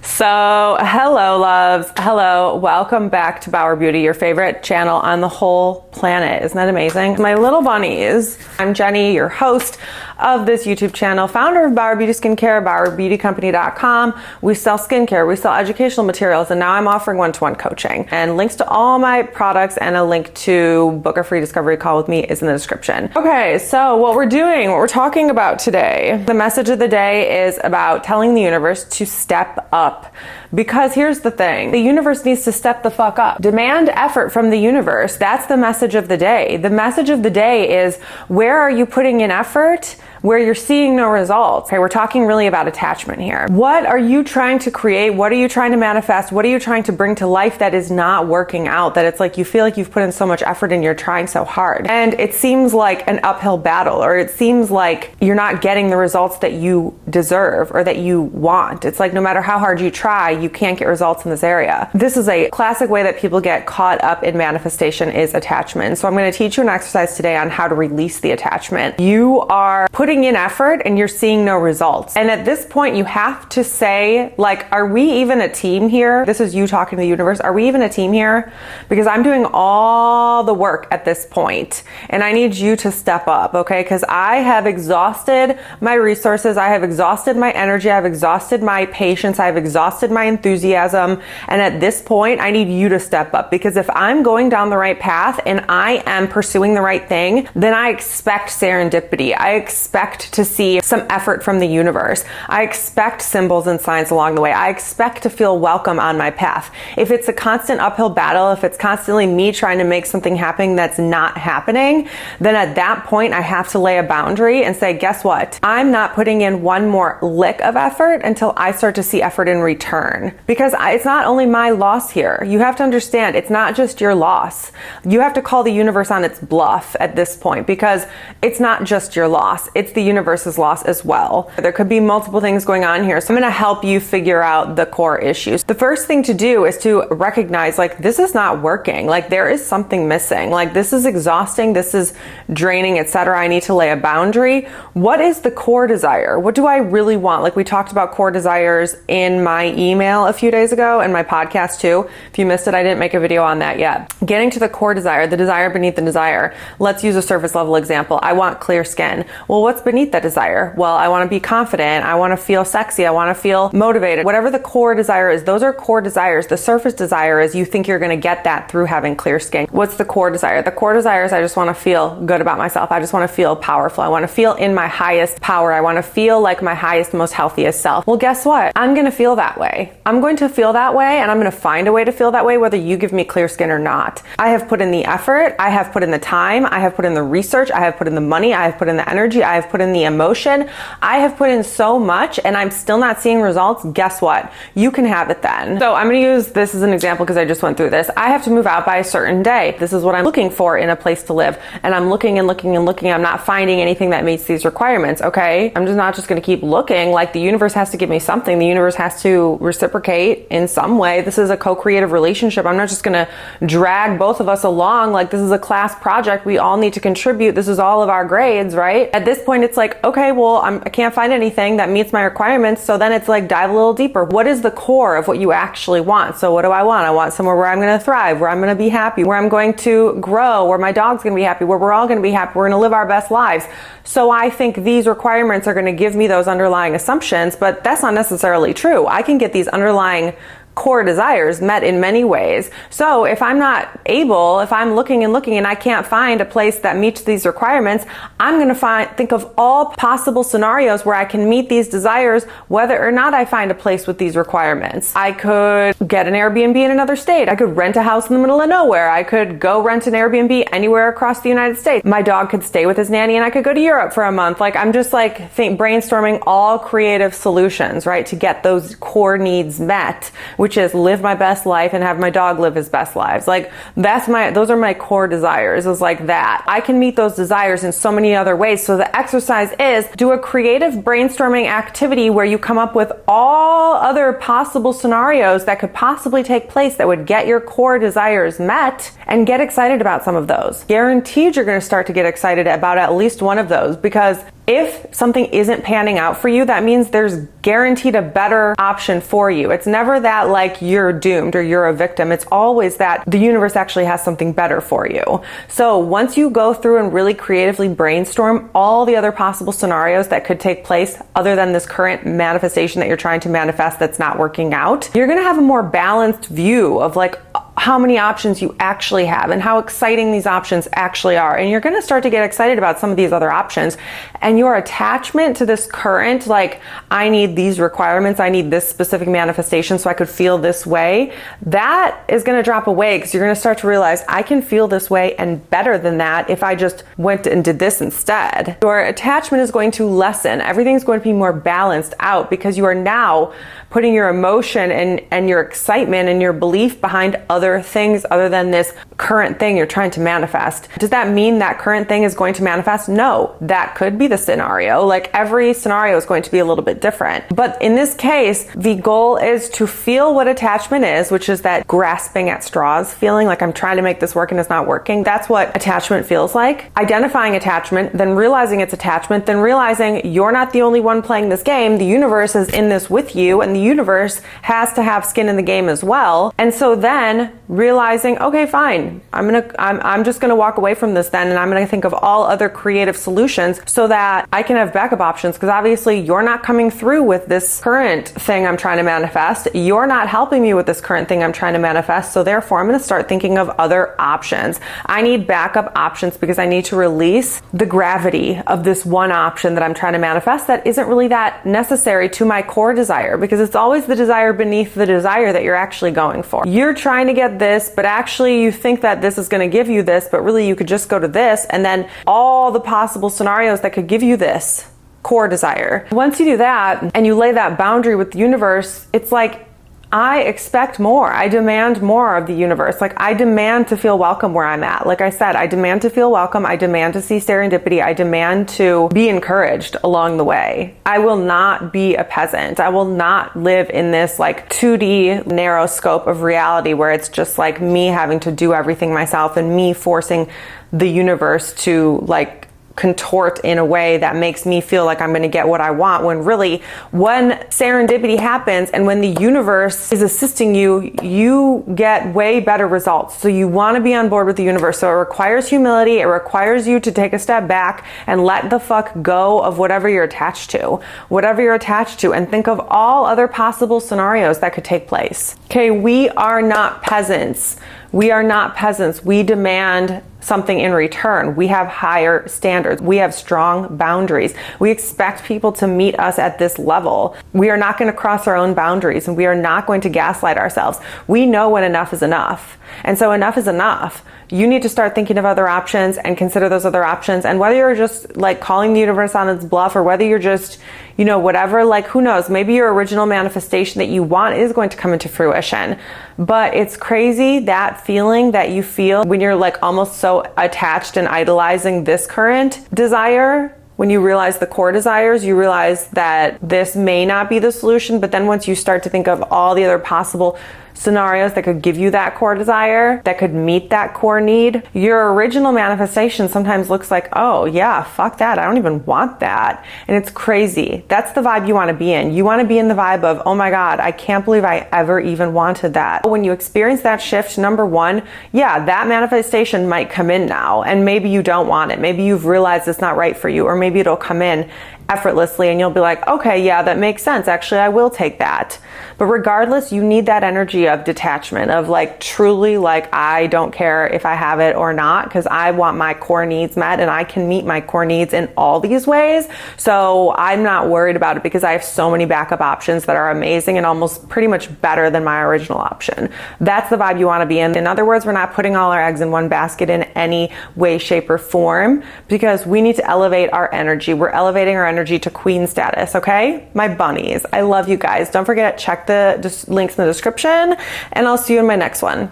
So, hello loves. Hello, welcome back to Bauer Beauty, your favorite channel on the whole planet. Isn't that amazing? My little bunnies. I'm Jenny, your host of this YouTube channel, founder of Bauer Beauty Skincare, BauerBeautyCompany.com. We sell skincare, we sell educational materials, and now I'm offering one-to-one coaching. And links to all my products and a link to book a free discovery call with me is in the description. Okay, so what we're talking about today, the message of the day is about telling the universe to step up. Because here's the thing, the universe needs to step the fuck up. Demand effort from the universe. That's the message of the day. The message of the day is, where are you putting in effort where you're seeing no results? Okay, we're talking really about attachment here. What are you trying to create? What are you trying to manifest? What are you trying to bring to life that is not working out? That it's like you feel like you've put in so much effort and you're trying so hard. And it seems like an uphill battle, or it seems like you're not getting the results that you deserve or that you want. It's like no matter how hard you try, you can't get results in this area. This is a classic way that people get caught up in manifestation, is attachment. So I'm going to teach you an exercise today on how to release the attachment. You are putting in effort and you're seeing no results. And at this point, you have to say, like, are we even a team here? This is you talking to the universe. Are we even a team here? Because I'm doing all the work at this point, and I need you to step up, okay? Because I have exhausted my resources. I have exhausted my energy. I've exhausted my patience. I've exhausted my enthusiasm. And at this point, I need you to step up, because if I'm going down the right path and I am pursuing the right thing, then I expect serendipity. I expect to see some effort from the universe. I expect symbols and signs along the way. I expect to feel welcome on my path. If it's a constant uphill battle, if it's constantly me trying to make something happen that's not happening, then at that point I have to lay a boundary and say, guess what? I'm not putting in one more lick of effort until I start to see effort in return. Because it's not only my loss here. You have to understand, it's not just your loss. You have to call the universe on its bluff at this point, because it's not just your loss. It's the universe's loss as well. There could be multiple things going on here. So I'm going to help you figure out the core issues. The first thing to do is to recognize, like, this is not working. Like, there is something missing. Like, this is exhausting. This is draining, etc. I need to lay a boundary. What is the core desire? What do I really want? Like, we talked about core desires in my email a few days ago and my podcast too. If you missed it, I didn't make a video on that yet. Getting to the core desire, the desire beneath the desire. Let's use a surface level example. I want clear skin. Well, what's beneath that desire? Well, I want to be confident. I want to feel sexy. I want to feel motivated. Whatever the core desire is, those are core desires. The surface desire is you think you're going to get that through having clear skin. What's the core desire? The core desire is I just want to feel good about myself. I just want to feel powerful. I want to feel in my highest power. I want to feel like my highest, most healthiest self. Well, guess what? I'm going to feel that way. I'm going to feel that way, and I'm going to find a way to feel that way, whether you give me clear skin or not. I have put in the effort. I have put in the time. I have put in the research. I have put in the money. I have put in the energy. I have put in the emotion. I have put in so much, and I'm still not seeing results. Guess what? You can have it then. So I'm going to use this as an example because I just went through this. I have to move out by a certain day. This is what I'm looking for in a place to live. And I'm looking and looking and looking. I'm not finding anything that meets these requirements. Okay. I'm just not just going to keep looking. Like, the universe has to give me something. The universe has to reciprocate in some way. This is a co-creative relationship. I'm not just going to drag both of us along. Like, this is a class project. We all need to contribute. This is all of our grades, right? At this point, it's like, okay, well, I can't find anything that meets my requirements. So then it's like, dive a little deeper. What is the core of what you actually want? So what do I want? I want somewhere where I'm going to thrive, where I'm going to be happy, where I'm going to grow, where my dog's going to be happy, where we're all going to be happy. We're going to live our best lives. So I think these requirements are going to give me those underlying assumptions, but that's not necessarily true. I can get these underlying core desires met in many ways. So if I'm not able, if I'm looking and looking and I can't find a place that meets these requirements, I'm going to think of all possible scenarios where I can meet these desires, whether or not I find a place with these requirements. I could get an Airbnb in another state. I could rent a house in the middle of nowhere. I could go rent an Airbnb anywhere across the United States. My dog could stay with his nanny and I could go to Europe for a month. Like, I'm just like brainstorming all creative solutions, right, to get those core needs met, which is live my best life and have my dog live his best lives. Like, those are my core desires, is like that. I can meet those desires in so many other ways. So the exercise is do a creative brainstorming activity where you come up with all other possible scenarios that could possibly take place that would get your core desires met, and get excited about some of those. Guaranteed you're going to start to get excited about at least one of those, because If something isn't panning out for you, that means there's guaranteed a better option for you. It's never that like you're doomed or you're a victim. It's always that the universe actually has something better for you. So once you go through and really creatively brainstorm all the other possible scenarios that could take place other than this current manifestation that you're trying to manifest that's not working out, you're gonna have a more balanced view of like how many options you actually have and how exciting these options actually are. And you're going to start to get excited about some of these other options. And your attachment to this current, like, I need these requirements, I need this specific manifestation so I could feel this way, that is going to drop away because you're going to start to realize I can feel this way and better than that if I just went and did this instead. Your attachment is going to lessen. Everything's going to be more balanced out because you are now putting your emotion and your excitement and your belief behind other things other than this current thing you're trying to manifest. Does that mean that current thing is going to manifest? No, that could be the scenario. Like every scenario is going to be a little bit different. But in this case, the goal is to feel what attachment is, which is that grasping at straws feeling, like I'm trying to make this work and it's not working. That's what attachment feels like. Identifying attachment, then realizing it's attachment, then realizing you're not the only one playing this game. The universe is in this with you, and the universe has to have skin in the game as well. And so then realizing, okay, fine, I'm just gonna walk away from this then, and I'm gonna think of all other creative solutions so that I can have backup options, because obviously you're not coming through with this current thing I'm trying to manifest. You're not helping me with this current thing I'm trying to manifest, so therefore I'm gonna start thinking of other options. I need backup options because I need to release the gravity of this one option that I'm trying to manifest that isn't really that necessary to my core desire, because it's always the desire beneath the desire that you're actually going for. You're trying to get this, but actually you think that this is going to give you this, but really you could just go to this, and then all the possible scenarios that could give you this core desire. Once you do that and you lay that boundary with the universe, it's like, I expect more. I demand more of the universe. Like, I demand to feel welcome where I'm at. Like I said, I demand to feel welcome. I demand to see serendipity. I demand to be encouraged along the way. I will not be a peasant. I will not live in this like 2D narrow scope of reality where it's just like me having to do everything myself and me forcing the universe to like contort in a way that makes me feel like I'm going to get what I want, when really when serendipity happens and when the universe is assisting you, you get way better results. So you want to be on board with the universe. So it requires humility. It requires you to take a step back and let the fuck go of whatever you're attached to, and think of all other possible scenarios that could take place. Okay, we are not peasants. We are not peasants. We demand something in return. We have higher standards. We have strong boundaries. We expect people to meet us at this level. We are not going to cross our own boundaries, and we are not going to gaslight ourselves. We know when enough is enough. And so enough is enough. You need to start thinking of other options and consider those other options. And whether you're just like calling the universe on its bluff, or whether you're just, you know, whatever, like who knows, maybe your original manifestation that you want is going to come into fruition. But it's crazy, that feeling that you feel when you're like almost so attached and idolizing this current desire. When you realize the core desires, you realize that this may not be the solution. But then once you start to think of all the other possible scenarios that could give you that core desire, that could meet that core need, your original manifestation sometimes looks like, oh yeah, fuck that, I don't even want that. And it's crazy. That's the vibe you want to be in. You want to be in the vibe of, oh my God, I can't believe I ever even wanted that. When you experience that shift, number one, yeah, that manifestation might come in now, and maybe you don't want it. Maybe you've realized it's not right for you, or maybe it'll come in effortlessly and you'll be like, okay, yeah, that makes sense. Actually, I will take that. But regardless, you need that energy of detachment, of like truly like, I don't care if I have it or not, because I want my core needs met, and I can meet my core needs in all these ways. So I'm not worried about it because I have so many backup options that are amazing and almost pretty much better than my original option. That's the vibe you want to be in. In other words, we're not putting all our eggs in one basket in any way, shape, or form, because we need to elevate our energy. We're elevating our energy to queen status, okay? My bunnies, I love you guys. Don't forget, check the links in the description, and I'll see you in my next one.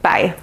Bye.